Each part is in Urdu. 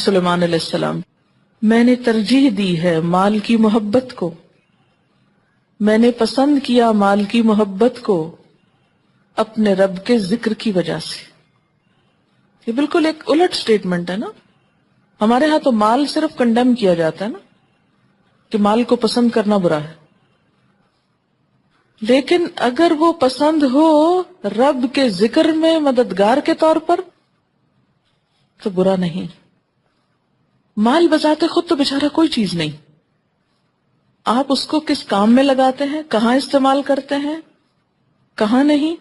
سلیمان علیہ السلام، میں نے ترجیح دی ہے مال کی محبت کو، میں نے پسند کیا مال کی محبت کو اپنے رب کے ذکر کی وجہ سے. یہ بالکل ایک الٹ سٹیٹمنٹ ہے نا. ہمارے ہاں تو مال صرف کنڈیم کیا جاتا ہے نا، کہ مال کو پسند کرنا برا ہے، لیکن اگر وہ پسند ہو رب کے ذکر میں مددگار کے طور پر تو برا نہیں. مال بذات خود تو بیچارہ کوئی چیز نہیں، آپ اس کو کس کام میں لگاتے ہیں، کہاں استعمال کرتے ہیں، کہاں نہیں،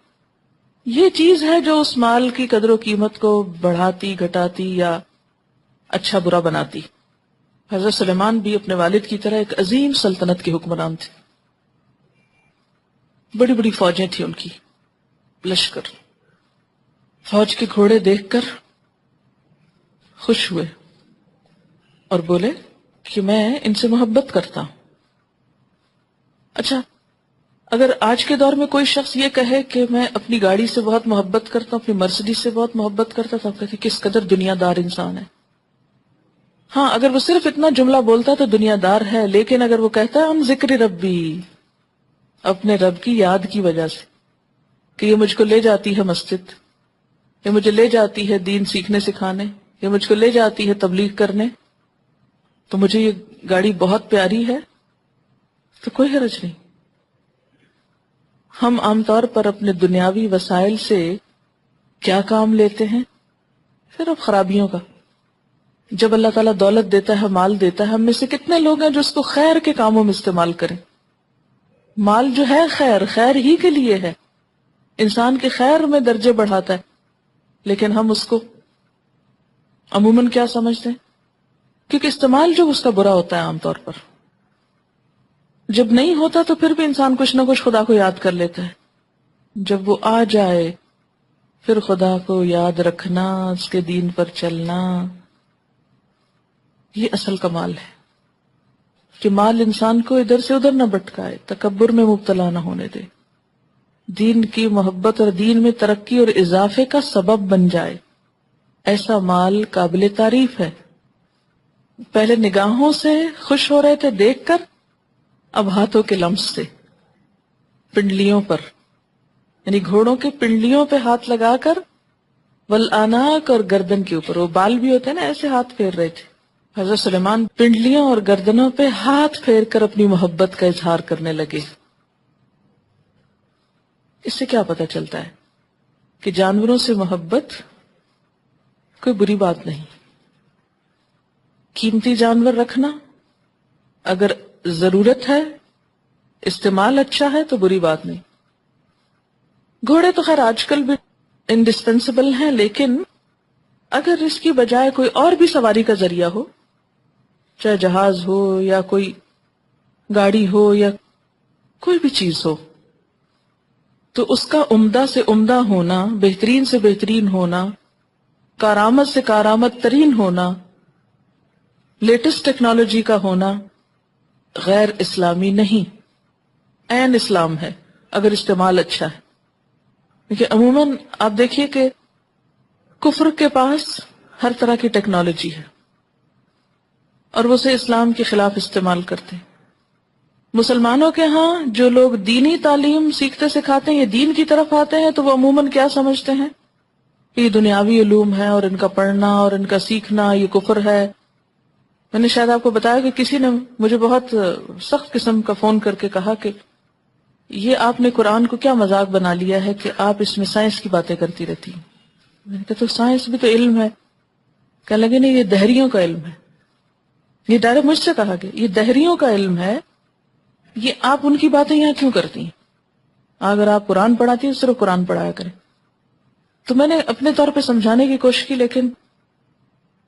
یہ چیز ہے جو اس مال کی قدر و قیمت کو بڑھاتی، گھٹاتی یا اچھا برا بناتی. حضرت سلیمان بھی اپنے والد کی طرح ایک عظیم سلطنت کے حکمران تھے. بڑی بڑی فوجیں تھیں ان کی، لشکر. فوج کے گھوڑے دیکھ کر خوش ہوئے اور بولے کہ میں ان سے محبت کرتا ہوں. اچھا، اگر آج کے دور میں کوئی شخص یہ کہے کہ میں اپنی گاڑی سے بہت محبت کرتا ہوں، اپنی مرسڈیز سے بہت محبت کرتا ہوں، تو آپ کہتے ہیں کس قدر دنیا دار انسان ہے. ہاں، اگر وہ صرف اتنا جملہ بولتا تو دنیا دار ہے، لیکن اگر وہ کہتا ہے ہم ذکر ربی، اپنے رب کی یاد کی وجہ سے، کہ یہ مجھ کو لے جاتی ہے مسجد، یہ مجھے لے جاتی ہے دین سیکھنے سکھانے، یہ مجھ کو لے جاتی ہے تبلیغ کرنے، تو مجھے یہ گاڑی بہت پیاری ہے، تو کوئی حرج نہیں. ہم عام طور پر اپنے دنیاوی وسائل سے کیا کام لیتے ہیں؟ صرف خرابیوں کا. جب اللہ تعالیٰ دولت دیتا ہے، مال دیتا ہے، ہم میں سے کتنے لوگ ہیں جو اس کو خیر کے کاموں میں استعمال کریں؟ مال جو ہے خیر ہی کے لیے ہے، انسان کے خیر میں درجے بڑھاتا ہے، لیکن ہم اس کو عموماً کیا سمجھتے ہیں؟ کیونکہ استعمال جو اس کا برا ہوتا ہے عام طور پر. جب نہیں ہوتا تو پھر بھی انسان کچھ نہ کچھ خدا کو یاد کر لیتا ہے. جب وہ آ جائے پھر خدا کو یاد رکھنا، اس کے دین پر چلنا، یہ اصل کمال ہے کہ مال انسان کو ادھر سے ادھر نہ بھٹکائے، تکبر میں مبتلا نہ ہونے دے، دین کی محبت اور دین میں ترقی اور اضافے کا سبب بن جائے. ایسا مال قابل تعریف ہے. پہلے نگاہوں سے خوش ہو رہے تھے دیکھ کر، اب ہاتھوں کے لمس سے، پنڈلیوں پر، یعنی گھوڑوں کے پنڈلیوں پہ ہاتھ لگا کر، والآناک اور گردن کے اوپر، وہ بال بھی ہوتے ہیں نا، ایسے ہاتھ پھیر رہے تھے. حضرت سلیمان پنڈلیوں اور گردنوں پہ ہاتھ پھیر کر اپنی محبت کا اظہار کرنے لگے. اس سے کیا پتہ چلتا ہے کہ جانوروں سے محبت کوئی بری بات نہیں. قیمتی جانور رکھنا اگر ضرورت ہے، استعمال اچھا ہے تو بری بات نہیں. گھوڑے تو خیر آج کل بھی انڈسپینسیبل ہیں، لیکن اگر اس کی بجائے کوئی اور بھی سواری کا ذریعہ ہو، چاہے جہاز ہو یا کوئی گاڑی ہو یا کوئی بھی چیز ہو، تو اس کا عمدہ سے عمدہ ہونا، بہترین سے بہترین ہونا، کارآمد سے کارآمد ترین ہونا، لیٹسٹ ٹیکنالوجی کا ہونا غیر اسلامی نہیں، عین اسلام ہے اگر استعمال اچھا ہے. کیونکہ عموماً آپ دیکھیے کہ کفر کے پاس ہر طرح کی ٹیکنالوجی ہے اور وہ اسے اسلام کے خلاف استعمال کرتے ہیں. مسلمانوں کے ہاں جو لوگ دینی تعلیم سیکھتے سکھاتے ہیں یا دین کی طرف آتے ہیں تو وہ عموماً کیا سمجھتے ہیں کہ یہ دنیاوی علوم ہے اور ان کا پڑھنا اور ان کا سیکھنا یہ کفر ہے. میں نے شاید آپ کو بتایا کہ کسی نے مجھے بہت سخت قسم کا فون کر کے کہا کہ یہ آپ نے قرآن کو کیا مذاق بنا لیا ہے کہ آپ اس میں سائنس کی باتیں کرتی رہتی ہیں. میں نے کہا تو سائنس بھی تو علم ہے. کہنے لگے نہیں، یہ دہریوں کا علم ہے. یہ ڈائریکٹ مجھ سے کہا کہ یہ دہریوں کا علم ہے، یہ آپ ان کی باتیں یہاں کیوں کرتی ہیں؟ اگر آپ قرآن پڑھاتی ہیں صرف قرآن پڑھایا کریں. تو میں نے اپنے طور پہ سمجھانے کی کوشش کی، لیکن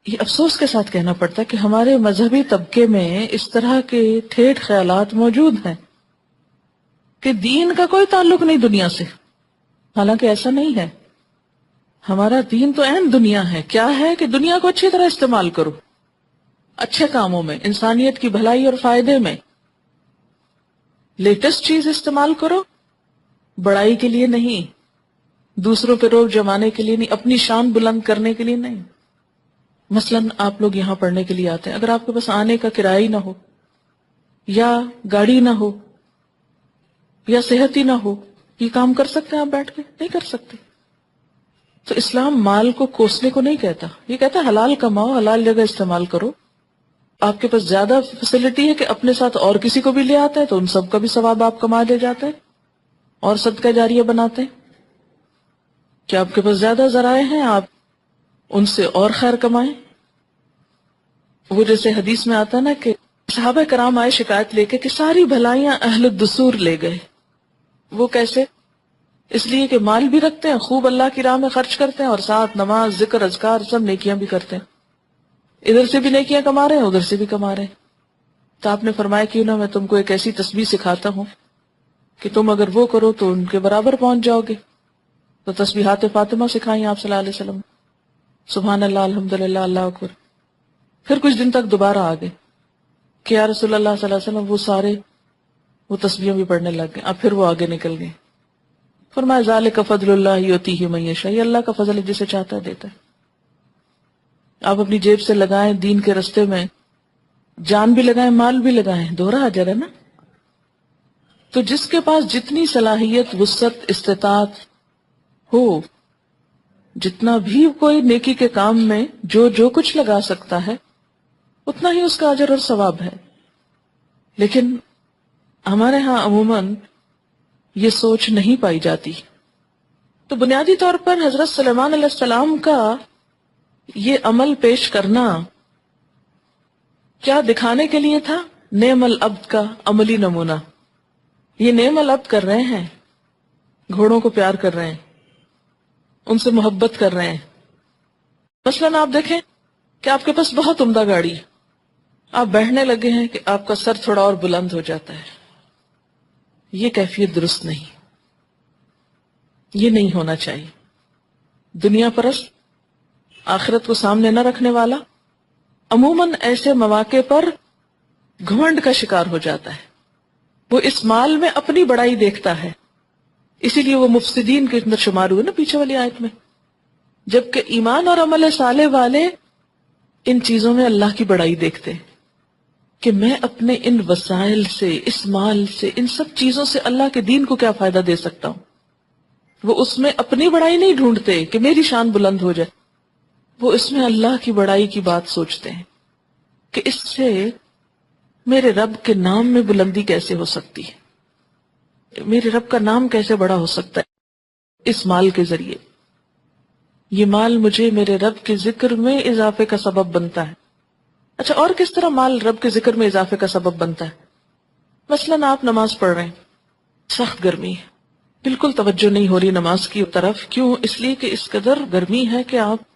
یہ افسوس کے ساتھ کہنا پڑتا ہے کہ ہمارے مذہبی طبقے میں اس طرح کے ٹھیٹھ خیالات موجود ہیں کہ دین کا کوئی تعلق نہیں دنیا سے. حالانکہ ایسا نہیں ہے. ہمارا دین تو عین دنیا ہے. کیا ہے کہ دنیا کو اچھی طرح استعمال کرو، اچھے کاموں میں، انسانیت کی بھلائی اور فائدے میں. لیٹسٹ چیز استعمال کرو، بڑائی کے لیے نہیں، دوسروں پہ روب جمانے کے لیے نہیں، اپنی شان بلند کرنے کے لیے نہیں. مثلاً آپ لوگ یہاں پڑھنے کے لیے آتے ہیں، اگر آپ کے پاس آنے کا کرایہ ہی نہ ہو، یا گاڑی نہ ہو، یا صحت ہی نہ ہو، یہ کام کر سکتے ہیں آپ بیٹھ کے؟ نہیں کر سکتے. تو اسلام مال کو کوسنے کو نہیں کہتا، یہ کہتا ہے حلال کماؤ، حلال جگہ استعمال کرو. آپ کے پاس زیادہ فیسلٹی ہے کہ اپنے ساتھ اور کسی کو بھی لے آتے ہیں تو ان سب کا بھی ثواب آپ کما لے جاتے ہیں اور صدقہ جاریہ بناتے ہیں. کہ آپ کے پاس زیادہ ذرائع ہیں، آپ ان سے اور خیر کمائیں. وہ جیسے حدیث میں آتا ہے نا کہ صحابہ کرام آئے شکایت لے کے کہ ساری بھلائیاں اہل الدثور لے گئے. وہ کیسے؟ اس لیے کہ مال بھی رکھتے ہیں، خوب اللہ کی راہ میں خرچ کرتے ہیں، اور ساتھ نماز، ذکر، اذکار، سب نیکیاں بھی کرتے ہیں. ادھر سے بھی نیکیاں کما رہے ہیں، ادھر سے بھی کما رہے ہیں. تو آپ نے فرمایا کیوں نہ میں تم کو ایک ایسی تسبیح سکھاتا ہوں کہ تم اگر وہ کرو تو ان کے برابر پہنچ جاؤ گے. تو تسبیحات فاطمہ سکھائیں آپ صلی اللہ علیہ وسلم، سبحان اللہ، الحمدللہ، اللہ اکبر. پھر کچھ دن تک دوبارہ آگے کہ یا رسول اللہ صلی اللہ علیہ وسلم وہ تسبیحیں بھی پڑھنے لگ گئے. اب پھر وہ آگے نکل گئے. فرمایا ذالک فضل اللہ یؤتیہ من یشاء، یہ اللہ کا فضل ہے، جسے چاہتا ہے دیتا ہے. آپ اپنی جیب سے لگائیں، دین کے رستے میں جان بھی لگائیں، مال بھی لگائیں، دوہرا اجر ہے نا. تو جس کے پاس جتنی صلاحیت، وسعت، استطاعت ہو، جتنا بھی کوئی نیکی کے کام میں جو کچھ لگا سکتا ہے اتنا ہی اس کا اجر اور ثواب ہے. لیکن ہمارے ہاں عموماً یہ سوچ نہیں پائی جاتی. تو بنیادی طور پر حضرت سلیمان علیہ السلام کا یہ عمل پیش کرنا کیا دکھانے کے لیے تھا؟ نعم العبد کا عملی نمونہ. یہ نعم العبد کر رہے ہیں، گھوڑوں کو پیار کر رہے ہیں، ان سے محبت کر رہے ہیں. مثلاً آپ دیکھیں کہ آپ کے پاس بہت عمدہ گاڑی، آپ بیٹھنے لگے ہیں کہ آپ کا سر تھوڑا اور بلند ہو جاتا ہے. یہ کیفیت درست نہیں، یہ نہیں ہونا چاہیے. دنیا پرست، آخرت کو سامنے نہ رکھنے والا عموماً ایسے مواقع پر گھمنڈ کا شکار ہو جاتا ہے. وہ اس مال میں اپنی بڑائی دیکھتا ہے، اسی لیے وہ مفسدین کے اندر شمار ہوئے نا پیچھے والی آیت میں. جبکہ ایمان اور عمل صالح والے ان چیزوں میں اللہ کی بڑائی دیکھتے ہیں کہ میں اپنے ان وسائل سے، اس مال سے، ان سب چیزوں سے اللہ کے دین کو کیا فائدہ دے سکتا ہوں. وہ اس میں اپنی بڑائی نہیں ڈھونڈتے کہ میری شان بلند ہو جائے، وہ اس میں اللہ کی بڑائی کی بات سوچتے ہیں کہ اس سے میرے رب کے نام میں بلندی کیسے ہو سکتی ہے، میرے رب کا نام کیسے بڑا ہو سکتا ہے اس مال کے ذریعے. یہ مال مجھے میرے رب کے ذکر میں اضافے کا سبب بنتا ہے. اچھا، اور کس طرح مال رب کے ذکر میں اضافے کا سبب بنتا ہے؟ مثلاً آپ نماز پڑھ رہے ہیں، سخت گرمی ہے، بالکل توجہ نہیں ہو رہی نماز کی طرف. کیوں؟ اس لیے کہ اس قدر گرمی ہے کہ آپ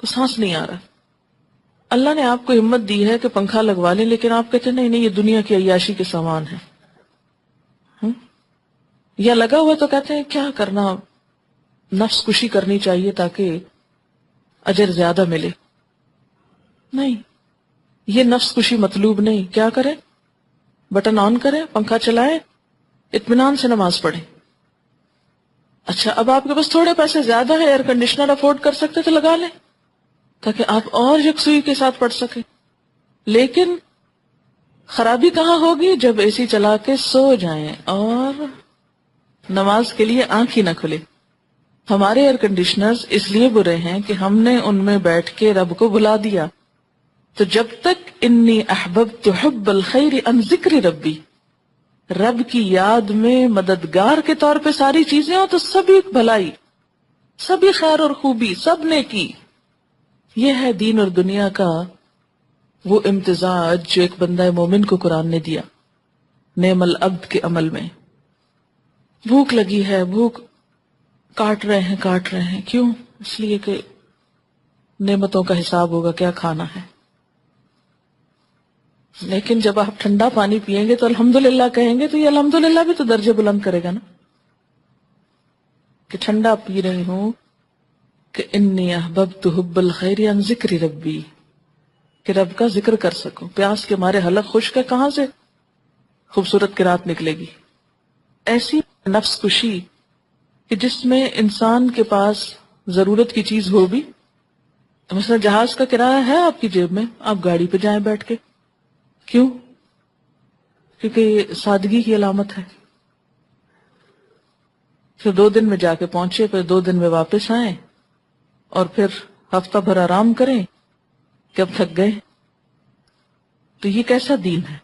کو سانس نہیں آ رہا. اللہ نے آپ کو ہمت دی ہے کہ پنکھا لگوا لیں، لیکن آپ کہتے ہیں نہیں نہیں، یہ دنیا کی عیاشی کے سامان ہے. یا لگا ہوا تو کہتے ہیں کیا کرنا، نفس کشی کرنی چاہیے تاکہ اجر زیادہ ملے. نہیں، یہ نفس کشی مطلوب نہیں. کیا کریں؟ بٹن آن کریں، پنکھا چلائیں، اطمینان سے نماز پڑھیں. اچھا، اب آپ کے پاس تھوڑے پیسے زیادہ ہے، ایئر کنڈیشنر افورڈ کر سکتے تو لگا لیں تاکہ آپ اور یکسوئی کے ساتھ پڑھ سکیں. لیکن خرابی کہاں ہوگی؟ جب اے سی چلا کے سو جائیں اور نماز کے لیے آنکھ ہی نہ کھلے. ہمارے ایئر کنڈیشنرز اس لیے برے ہیں کہ ہم نے ان میں بیٹھ کے رب کو بلا دیا. تو جب تک انی احببت حب الخیر عن ذکر ربی، رب کی یاد میں مددگار کے طور پہ ساری چیزیں ہوں تو سبھی بھلائی، سبھی خیر اور خوبی، سب نیکی. یہ ہے دین اور دنیا کا وہ امتزاج جو ایک بندہ مومن کو قرآن نے دیا نعم العبد کے عمل میں. بھوک لگی ہے، بھوک کاٹ رہے ہیں. کیوں؟ اس لیے کہ نعمتوں کا حساب ہوگا، کیا کھانا ہے. لیکن جب آپ ٹھنڈا پانی پیئیں گے تو الحمدللہ کہیں گے تو یہ الحمدللہ بھی تو درجے بلند کرے گا نا، کہ ٹھنڈا پی رہی ہوں کہ انی احببت حب الخیر عن ذکر ربی، کہ رب کا ذکر کر سکوں. پیاس کے مارے حلق خشک ہے، کہاں سے خوبصورت قرات نکلے گی. ایسی نفس کشی کہ جس میں انسان کے پاس ضرورت کی چیز ہو بھی مثلا جہاز کا کرایہ ہے آپ کی جیب میں، آپ گاڑی پہ جائیں بیٹھ کے، کیوں؟ کیونکہ یہ سادگی کی علامت ہے. پھر 2 دن میں جا کے پہنچے، پھر 2 دن میں واپس آئیں، اور پھر ہفتہ بھر آرام کریں کہ اب تھک گئے. تو یہ کیسا دین ہے؟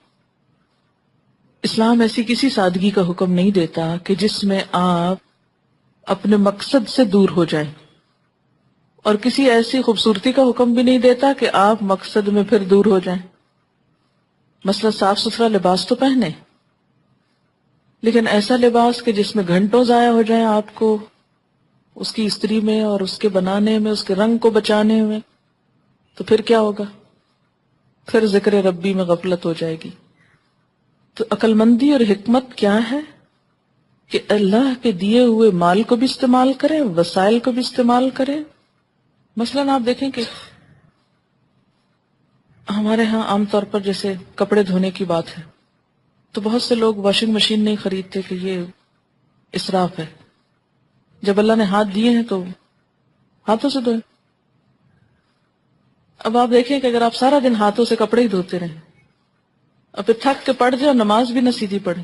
اسلام ایسی کسی سادگی کا حکم نہیں دیتا کہ جس میں آپ اپنے مقصد سے دور ہو جائیں، اور کسی ایسی خوبصورتی کا حکم بھی نہیں دیتا کہ آپ مقصد میں پھر دور ہو جائیں. مثلا صاف ستھرا لباس تو پہنے، لیکن ایسا لباس کہ جس میں گھنٹوں ضائع ہو جائیں آپ کو اس کی استری میں اور اس کے بنانے میں، اس کے رنگ کو بچانے میں، تو پھر کیا ہوگا؟ پھر ذکر ربی میں غفلت ہو جائے گی. تو عقل مندی اور حکمت کیا ہے کہ اللہ کے دیے ہوئے مال کو بھی استعمال کریں، وسائل کو بھی استعمال کریں. مثلا آپ دیکھیں کہ ہمارے ہاں عام طور پر جیسے کپڑے دھونے کی بات ہے تو بہت سے لوگ واشنگ مشین نہیں خریدتے کہ یہ اسراف ہے. جب اللہ نے ہاتھ دیے ہیں تو ہاتھوں سے دھوئیں. اب آپ دیکھیں کہ اگر آپ سارا دن ہاتھوں سے کپڑے ہی دھوتے رہیں اور پھر تھک کے پڑ جائے اور نماز بھی نہ سیدھی پڑھے،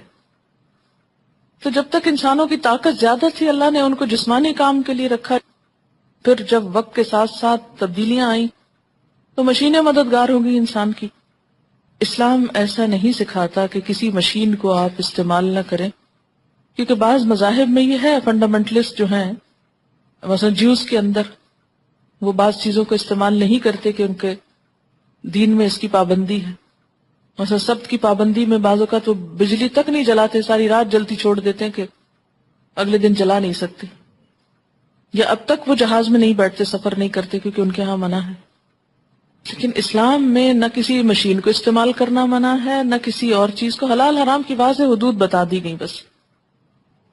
تو جب تک انسانوں کی طاقت زیادہ تھی اللہ نے ان کو جسمانی کام کے لیے رکھا. پھر جب وقت کے ساتھ ساتھ تبدیلیاں آئیں تو مشینیں مددگار ہو گئی انسان کی. اسلام ایسا نہیں سکھاتا کہ کسی مشین کو آپ استعمال نہ کریں، کیونکہ بعض مذاہب میں یہ ہے، فنڈامنٹلسٹ جو ہیں مثلا جیوز کے اندر وہ بعض چیزوں کو استعمال نہیں کرتے کہ ان کے دین میں اس کی پابندی ہے. مثلا سبت کی پابندی میں بعض اوقات وہ بجلی تک نہیں جلاتے، ساری رات جلتی چھوڑ دیتے ہیں کہ اگلے دن جلا نہیں سکتے. یا اب تک وہ جہاز میں نہیں بیٹھتے، سفر نہیں کرتے کیونکہ ان کے ہاں منع ہے. لیکن اسلام میں نہ کسی مشین کو استعمال کرنا منع ہے، نہ کسی اور چیز کو. حلال حرام کی واضح حدود بتا دی گئی بس.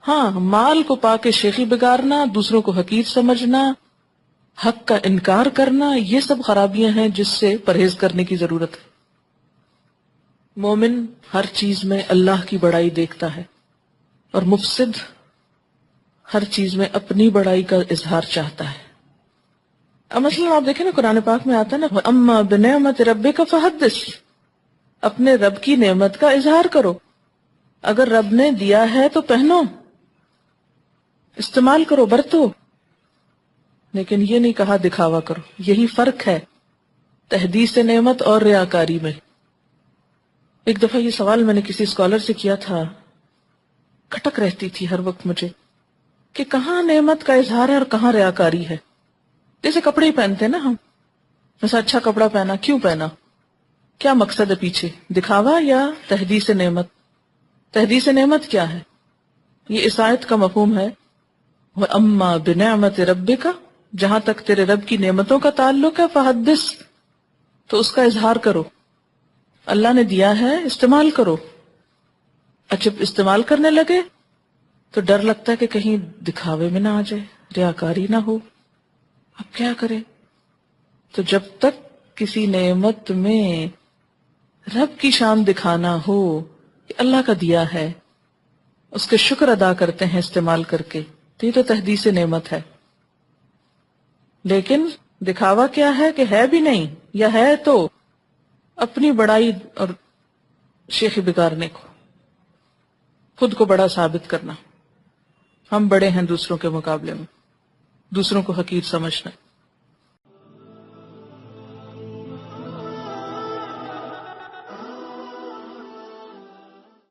ہاں، مال کو پا کے شیخی بگارنا، دوسروں کو حقیر سمجھنا، حق کا انکار کرنا، یہ سب خرابیاں ہیں جس سے پرہیز کرنے کی ضرورت ہے. مومن ہر چیز میں اللہ کی بڑائی دیکھتا ہے، اور مفسد ہر چیز میں اپنی بڑائی کا اظہار چاہتا ہے. اب مثلا آپ دیکھیں نا قرآن پاک میں آتا ہے نا اما بنعمت ربک فحدث، اپنے رب کی نعمت کا اظہار کرو. اگر رب نے دیا ہے تو پہنو، استعمال کرو، برتو، لیکن یہ نہیں کہا دکھاوا کرو. یہی فرق ہے تحدیث نعمت اور ریاکاری میں. ایک دفعہ یہ سوال میں نے کسی اسکالر سے کیا تھا، کھٹک رہتی تھی ہر وقت مجھے کہ کہاں نعمت کا اظہار ہے اور کہاں ریاکاری ہے. جیسے کپڑے ہی پہنتے ہیں نا ہم، ایسا اچھا کپڑا پہنا، کیوں پہنا؟ کیا مقصد ہے پیچھے؟ دکھاوا یا تحدیث نعمت؟ تحدیث نعمت کیا ہے؟ یہ اس آیت کا مفہوم ہے اما بنعمت ربک، جہاں تک تیرے رب کی نعمتوں کا تعلق ہے فحدث، تو اس کا اظہار کرو. اللہ نے دیا ہے، استعمال کرو. اچھا استعمال کرنے لگے تو ڈر لگتا ہے کہ کہیں دکھاوے میں نہ آ جائے، ریاکاری نہ ہو. اب کیا کرے؟ تو جب تک کسی نعمت میں رب کی شان دکھانا ہو کہ اللہ کا دیا ہے، اس کے شکر ادا کرتے ہیں استعمال کر کے، تو یہ تو تحدیث نعمت ہے. لیکن دکھاوا کیا ہے کہ ہے بھی نہیں، یا ہے تو اپنی بڑائی اور شیخی بگارنے کو، خود کو بڑا ثابت کرنا. ہم بڑے ہیں دوسروں کے مقابلے میں، دوسروں کو حقیر سمجھنا.